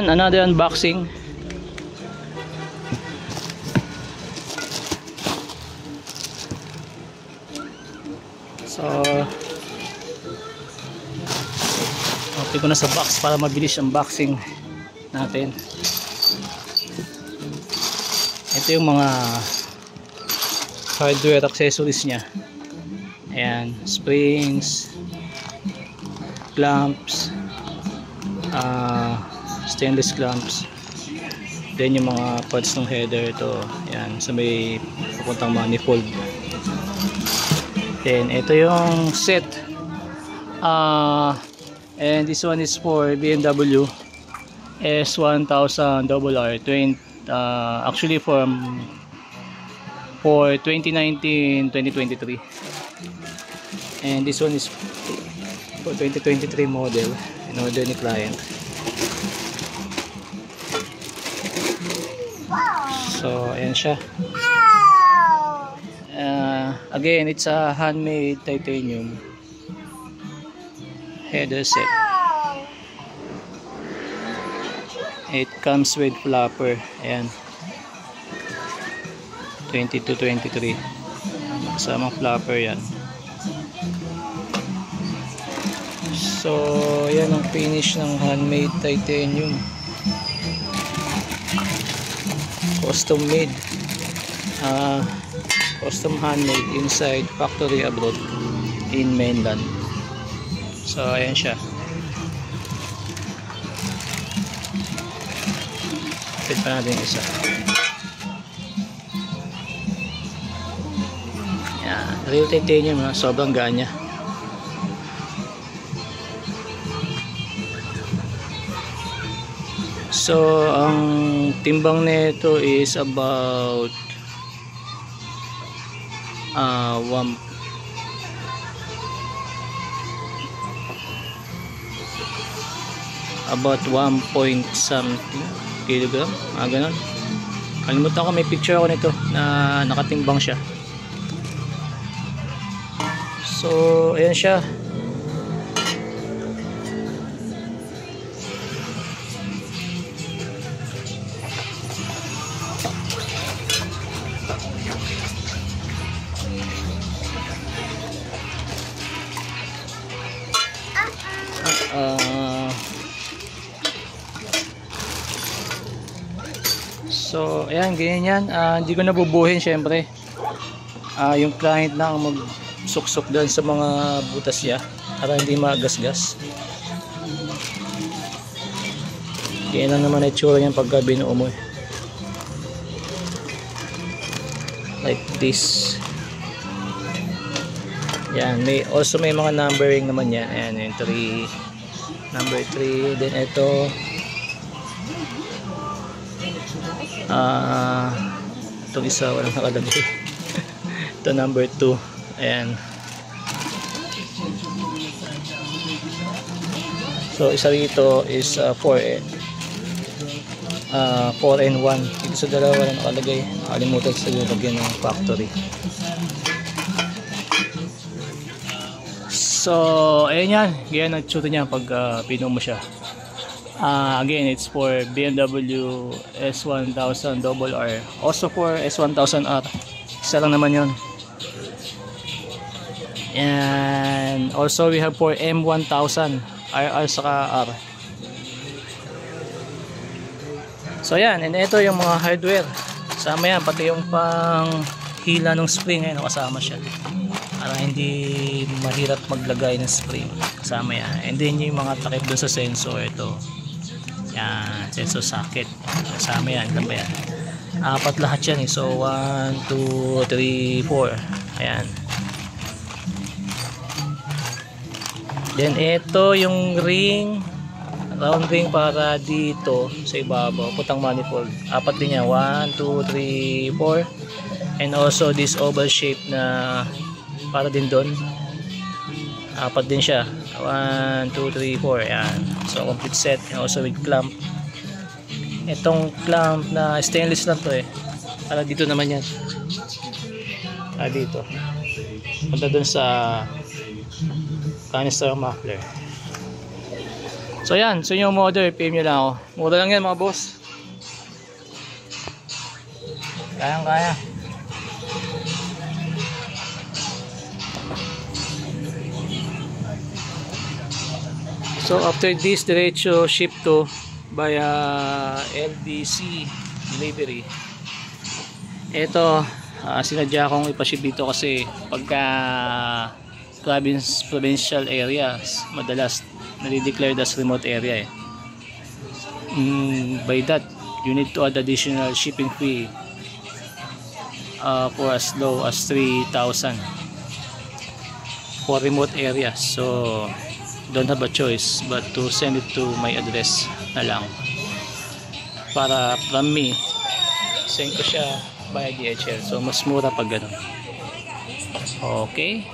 Another unboxing. So okay ko na sa box para mabilis unboxing natin. Ito yung mga hardware accessories nya. Ayan, springs, clamps, stainless clamps, then yung mga parts ng header. Ito, ayan, sa may papuntang manifold. Then ito yung set, and this one is for BMW S1000 RR 20, actually for 2019-2023, and this one is for 2023 model in order ni client. So ayan siya. Again, it's a handmade titanium header set. It comes with flapper. Ayan, 22-23 kasamang flapper yan. So yan ang finish ng handmade titanium, custom made, custom handmade inside factory abroad in mainland. So ayan siya. Pwede pa natin isa. Yan, real titanium, sobrang gaan niya. So ang timbang nito is about 1 point something kilogram, ganun. Kalimutan ko, may picture ako nito na nakatimbang siya. So ayan siya. So ayan, ganyan yan. Hindi ko nabubuhin syempre. Yung client lang magsuksok doon sa mga butas niya para hindi magasgas. Ganyan lang naman itsura niyan pagka binuo mo, like this. Yan, may mga numbering naman yan. Ayan, yung 3, number 3. Then ito, itong isa walang nakalagay. Ito number 2. Ayan. So isa rito is 4 and 1. Dito sa dalawa walang nakalagay. Nakalimutan sa lagyan ng factory. So ayan yan, ganyan ang tsura niya pag pinuo mo siya. Again, it's for BMW S1000 RR, also for S1000R. Isa lang naman yun. And also we have for M1000 RR saka R. So yan, and ito yung mga hardware. Kasama yan, pati yung pang hila ng spring, ayun, kasama siya para hindi mahirap maglagay ng spring. Kasama yan. And then yung mga takip dun sa sensor, ito yan, sensor socket, kasama yan. Ilan ba yan? 4 lahat yan eh. So 1, 2, 3, 4. Ayan. Then ito yung ring, round ring para dito sa ibabaw, putang manifold. 4 din yan, 1, 2, 3, 4. And also this oval shape na para din doon, 4 din siya, 1, 2, 3, 4. Ayan. So complete set, and also with clamp. Itong clamp na stainless lang to eh, para dito naman yan, dito punta doon sa canister muffler. So yan, so yung order, PM nyo lang ako. Mura lang yan mga boss. Kaya. So after this, diretso ship to via LDC delivery. Ito, sinadya akong ipaship dito kasi pagka provincial areas, madalas nadi-declared as remote area eh. By that, you need to add additional shipping fee for as low as 3,000 for remote areas. So don't have a choice but to send it to my address na lang, para from me send ko siya via DHL. So mas mura pag ganun. Okay.